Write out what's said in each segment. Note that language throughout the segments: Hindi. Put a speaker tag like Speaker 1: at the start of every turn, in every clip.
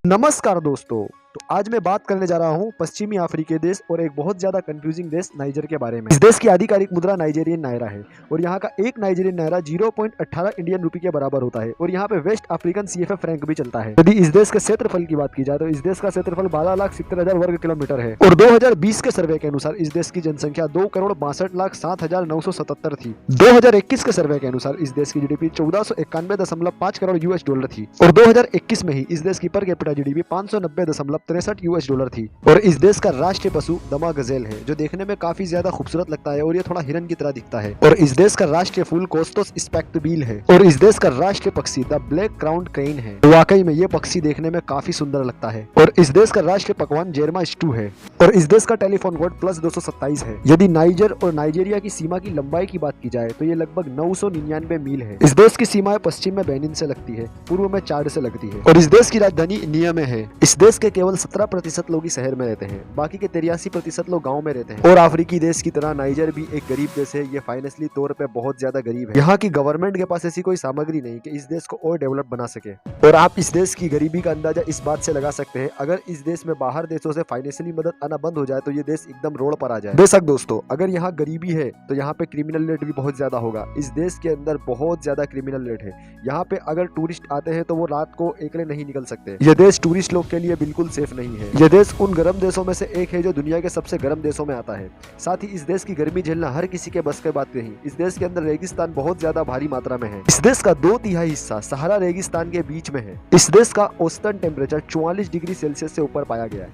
Speaker 1: नमस्कार दोस्तों। तो आज मैं बात करने जा रहा हूं पश्चिमी अफ्रीकी देश और एक बहुत ज्यादा कंफ्यूजिंग देश नाइजर के बारे में। इस देश की आधिकारिक मुद्रा नाइजेरियन नायरा है और यहाँ का एक नाइजेरियन नायरा 0.18 इंडियन रुपी के बराबर होता है और यहाँ पे वेस्ट अफ्रीकन CFA फ्रैंक भी चलता है। यदि इस देश के क्षेत्रफल की बात की जाए तो इस देश का क्षेत्रफल 12,70,000 वर्ग किलोमीटर है और 2020 के सर्वे के अनुसार इस देश की जनसंख्या 2,62,07,977 थी। 2021 के सर्वे के अनुसार इस देश की GDP 1491.5 करोड़ US डॉलर थी और 2021 में ही इस देश की per capita GDP 590.63 US dollar थी। और इस देश का राष्ट्रीय पशु दमा गजेल है जो देखने में काफी ज्यादा खूबसूरत लगता है और ये थोड़ा हिरन की तरह दिखता है। और इस देश का राष्ट्रीय फूल कोस्टोस स्पेक्टबिल है और इस देश का राष्ट्रीय पक्षी द ब्लैक क्राउन्ड क्रेन है। वाकई में ये पक्षी देखने में काफी सुंदर लगता है। और इस देश का राष्ट्रीय पकवान जेरमा स्टू है और इस देश का टेलीफोन कोड +227 है। यदि नाइजर और नाइजीरिया की सीमा की लंबाई की बात की जाए तो ये लगभग 999 मील है। इस देश की सीमाएं पश्चिम में बेनिन से लगती है, पूर्व में चाड से लगती है और इस देश की राजधानी नियमे है। इस देश के केवल 17% लोग ही शहर में रहते हैं, बाकी के 83% लोग गाँव में रहते हैं। और अफ्रीकी देश की तरह नाइजर भी एक गरीब देश है। ये फाइनेंशियली तौर पे बहुत ज्यादा गरीब है। यहाँ की गवर्नमेंट के पास ऐसी कोई सामग्री नहीं कि इस देश को और डेवलप बना सके। और आप इस देश की गरीबी का अंदाजा इस बात से लगा सकते हैं, अगर इस देश में बाहर देशों से फाइनेंशियली मदद आना बंद हो जाए तो ये देश एकदम रोड पर आ जाए। बेशक दोस्तों, अगर यहाँ गरीबी है तो यहाँ पे क्रिमिनल रेट भी बहुत ज्यादा होगा। इस देश के अंदर बहुत ज्यादा क्रिमिनल रेट है। यहाँ पे अगर टूरिस्ट आते हैं तो वो रात को अकेले नहीं निकल सकते। ये देश टूरिस्ट लोग के लिए बिल्कुल सेफ नहीं है। ये देश उन गर्म देशों में से एक है जो दुनिया के सबसे गर्म देशों में आता है। साथ ही इस देश की गर्मी झेलना हर किसी के बस के बात नहीं। इस देश के अंदर रेगिस्तान बहुत ज्यादा भारी मात्रा में है। इस देश का 2/3 हिस्सा सहारा रेगिस्तान के बीच में है। इस देश का औसतन टेम्परेचर 44 डिग्री सेल्सियस से ऊपर पाया गया है।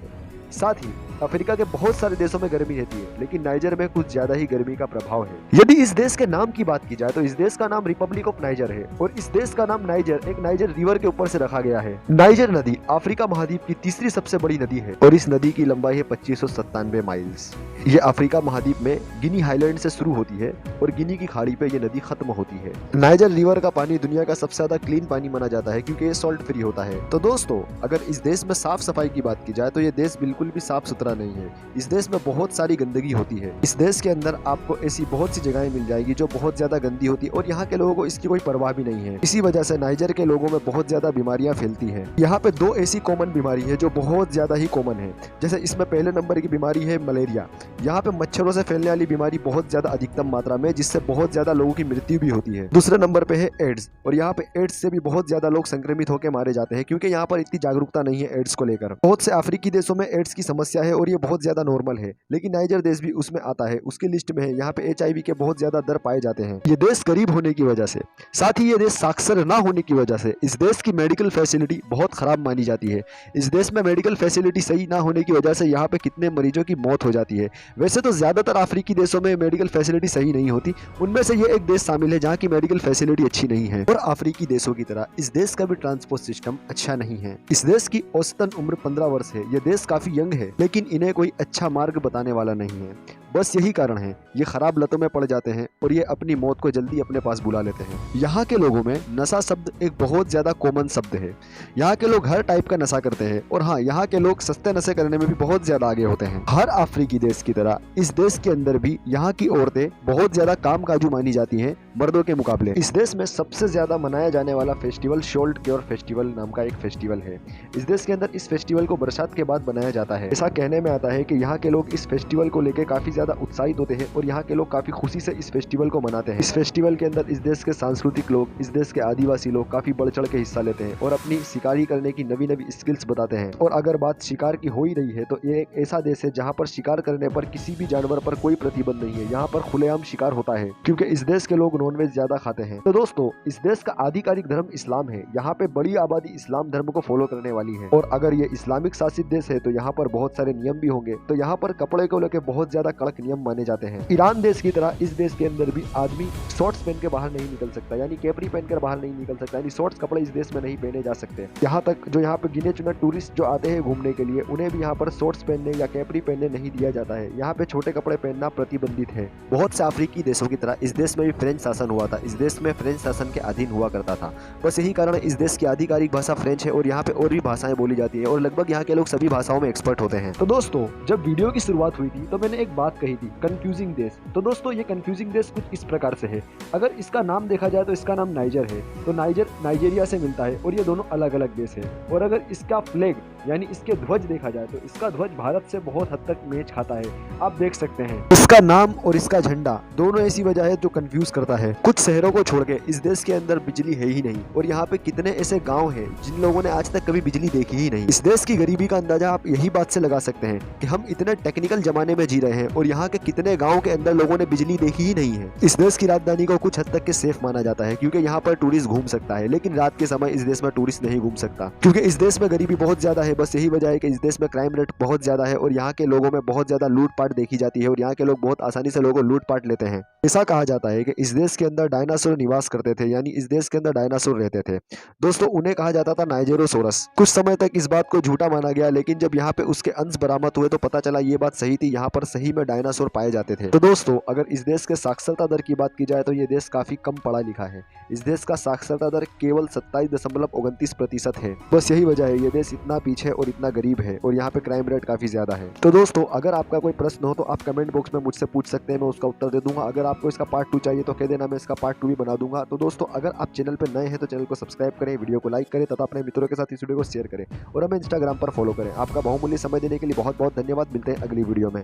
Speaker 1: साथ ही अफ्रीका के बहुत सारे देशों में गर्मी रहती है, लेकिन नाइजर में कुछ ज्यादा ही गर्मी का प्रभाव है। यदि इस देश के नाम की बात की जाए तो इस देश का नाम रिपब्लिक ऑफ नाइजर है और इस देश का नाम नाइजर एक नाइजर रिवर के ऊपर से रखा गया है। नाइजर नदी अफ्रीका महाद्वीप की तीसरी सबसे बड़ी नदी है और इस नदी की लंबाई है 2597 माइल्स। ये अफ्रीका महाद्वीप में गिनी हाईलैंड से शुरू होती है और गिनी की खाड़ी पे ये नदी खत्म होती है। नाइजर रिवर का पानी दुनिया का सबसे ज्यादा क्लीन पानी माना जाता है क्योंकि ये सॉल्ट फ्री होता है। तो दोस्तों, अगर इस देश में साफ सफाई की बात की जाए तो ये देश बिल्कुल भी साफ सुथरा नहीं है। इस देश में बहुत सारी गंदगी होती है। इस देश के अंदर आपको ऐसी बहुत सी जगहें मिल जाएगी जो बहुत ज्यादा गंदी होती है और यहाँ के लोगों को इसकी कोई परवाह भी नहीं है। इसी वजह से नाइजर के लोगों में बहुत ज्यादा बीमारियां फैलती हैं। यहाँ पे 2 ऐसी कॉमन बीमारी है जो बहुत ज्यादा ही कॉमन है। जैसे इसमें पहले नंबर की बीमारी है मलेरिया। यहाँ पे मच्छरों से फैलने वाली बीमारी बहुत ज्यादा अधिकतम मात्रा में, जिससे बहुत ज्यादा लोगों की मृत्यु भी होती है। दूसरे नंबर पे है एड्स और यहाँ पे एड्स से भी बहुत ज्यादा लोग संक्रमित होकर मारे जाते हैं क्योंकि यहाँ पर इतनी जागरूकता नहीं है एड्स को लेकर। बहुत से अफ्रीकी देशों में एड्स की समस्या है और ये बहुत ज्यादा नॉर्मल है, लेकिन नाइजर देश भी उसमें आता है, उसकी लिस्ट में है। यहाँ पे HIV के बहुत ज्यादा दर पाए जाते हैं। ये देश गरीब होने की वजह से, साथ ही ये देश साक्षर ना होने की वजह से इस देश की मेडिकल फैसिलिटी बहुत खराब मानी जाती है। इस देश में मेडिकल फैसिलिटी सही ना होने की वजह से यहाँ पे कितने मरीजों की मौत हो जाती है। वैसे तो ज्यादातर अफ्रीकी देशों में मेडिकल फैसिलिटी सही नहीं होती, उनमें से ये एक देश शामिल है जहाँ की मेडिकल फैसिलिटी अच्छी नहीं है। और अफ्रीकी देशों की तरह इस देश का भी ट्रांसपोर्ट सिस्टम अच्छा नहीं है। इस देश की औसतन उम्र 15 वर्ष है। ये देश काफी यंग है, लेकिन इन्हें कोई अच्छा मार्ग बताने वाला नहीं है। बस यही कारण है, ये खराब लतों में पड़ जाते हैं और ये अपनी मौत को जल्दी अपने पास बुला लेते हैं। यहाँ के लोगों में नशा शब्द एक बहुत ज्यादा कॉमन शब्द है। यहाँ के लोग हर टाइप का नशा करते हैं और हाँ, यहाँ के लोग सस्ते नशे करने में भी बहुत ज्यादा आगे होते हैं। हर अफ्रीकी देश की तरह इस देश के अंदर भी यहाँ की औरतें बहुत ज्यादा कामकाजू मानी जाती हैं मर्दों के मुकाबले। इस देश में सबसे ज्यादा मनाया जाने वाला फेस्टिवल शोल्ट क्योर फेस्टिवल नाम का एक फेस्टिवल है। इस देश के अंदर इस फेस्टिवल को बरसात के बाद बनाया जाता है। ऐसा कहने में आता है कि यहाँ के लोग इस फेस्टिवल को लेकर काफी ज्यादा उत्साहित होते हैं और यहाँ के लोग काफी खुशी से इस फेस्टिवल को मनाते हैं। इस फेस्टिवल के अंदर इस देश के सांस्कृतिक लोग, इस देश के आदिवासी लोग काफी बढ़ चढ़ के हिस्सा लेते हैं और अपनी शिकारी करने की नवी नवी स्किल्स बताते हैं। और अगर बात शिकार की हो ही रही है तो ये एक ऐसा देश है जहाँ पर शिकार करने पर किसी भी जानवर पर कोई प्रतिबंध नहीं है। यहाँ पर खुलेआम शिकार होता है क्योंकि इस देश के लोग नॉनवेज ज्यादा खाते हैं। तो दोस्तों, इस देश का आधिकारिक धर्म इस्लाम है। यहाँ पे बड़ी आबादी इस्लाम धर्म को फॉलो करने वाली है। और अगर ये इस्लामिक शासित देश है तो यहाँ पर बहुत सारे नियम भी होंगे। तो यहाँ पर कपड़े को लेकर बहुत ज्यादा कड़क नियम माने जाते हैं। ईरान देश की तरह इस देश के अंदर भी आदमी शॉर्ट्स पहन के बाहर नहीं निकल सकता, यानी कैपरी पहनकर बाहर नहीं निकल सकता, यानी शॉर्ट्स कपड़े इस देश में नहीं पहने जा सकते। यहाँ तक जो यहाँ पे गिने चुने टूरिस्ट जो आते हैं घूमने के लिए, उन्हें भी यहाँ पर शॉर्ट्स पहनने या कैपरी पहनने नहीं दिया जाता है। यहाँ पे छोटे कपड़े पहनना प्रतिबंधित है। बहुत से अफ्रीकी देशों की तरह इस देश में भी फ्रेंच शासन हुआ था। इस देश में फ्रेंच शासन के अधीन हुआ करता था। बस यही कारण इस देश की आधिकारिक भाषा फ्रेंच है और यहाँ पे और भी भाषाएं बोली जाती है और लगभग यहाँ के लोग सभी भाषाओं में एक्सपर्ट होते हैं। तो दोस्तों, जब वीडियो की शुरुआत हुई थी तो मैंने एक बात बात कही थी, कंफ्यूजिंग देश। तो दोस्तों ये कंफ्यूजिंग देश कुछ इस प्रकार से है। अगर इसका नाम देखा जाए तो इसका नाम नाइजर है, तो नाइजर नाइजीरिया से मिलता है और ये दोनों अलग अलग देश है। और अगर इसका फ्लैग यानी इसके ध्वज देखा जाए तो इसका ध्वज भारत से बहुत हद तक मैच खाता है। आप देख सकते हैं इसका नाम और इसका झंडा दोनों ऐसी वजह है जो कंफ्यूज करता है। कुछ शहरों को छोड़ के इस देश के अंदर बिजली है ही नहीं, और यहाँ पे कितने ऐसे गांव हैं जिन लोगों ने आज तक कभी बिजली देखी ही नहीं। इस देश की गरीबी का अंदाजा आप यही बात से लगा सकते हैं कि हम इतने टेक्निकल जमाने में जी रहे हैं और यहाँ के कितने गाँव के अंदर लोगों ने बिजली देखी ही नहीं है। इस देश की राजधानी को कुछ हद तक के सेफ माना जाता है क्योंकि यहाँ पर टूरिस्ट घूम सकता है, लेकिन रात के समय इस देश में टूरिस्ट नहीं घूम सकता क्योंकि इस देश में गरीबी बहुत ज्यादा है। बस यही वजह है कि इस देश में क्राइम रेट बहुत ज्यादा है और यहाँ के लोगों में बहुत ज्यादा लूटपाट देखी जाती है और यहाँ के लोग बहुत आसानी से लोगों को लूटपाट लेते हैं। ऐसा कहा जाता है कि इस देश के अंदर डायनासोर निवास करते थे, यानी इस देश के अंदर डायनासोर रहते थे। दोस्तों उन्हें कहा जाता था नाइजेरोसोरस। कुछ समय तक इस बात को झूठा माना गया, लेकिन जब यहाँ पे उसके अंश बरामद हुए तो पता चला ये बात सही थी, यहाँ पर सही में डायनासोर पाए जाते थे। तो दोस्तों अगर इस देश के साक्षरता दर की बात की जाए तो ये देश काफी कम पढ़ा लिखा है। इस देश का साक्षरता दर केवल 27.29% है। बस यही वजह है ये देश इतना पीछे और इतना गरीब है और यहाँ पे क्राइम रेट काफी ज्यादा है। तो दोस्तों अगर आपका कोई प्रश्न हो तो आप कमेंट बॉक्स में मुझसे पूछ सकते हैं, मैं उसका उत्तर दे दूंगा। अगर आपको इसका पार्ट 2 चाहिए तो कह देना, मैं इसका पार्ट 2 भी बना दूंगा। तो दोस्तों अगर आप चैनल पर नए हैं तो चैनल को सब्सक्राइब करें, वीडियो को लाइक करें तथा अपने मित्रों के साथ इस वीडियो को शेयर करें और हमें इंस्टाग्राम पर फॉलो करें। आपका बहुमूल्य समय देने के लिए बहुत बहुत धन्यवाद। मिलते हैं अगली वीडियो में।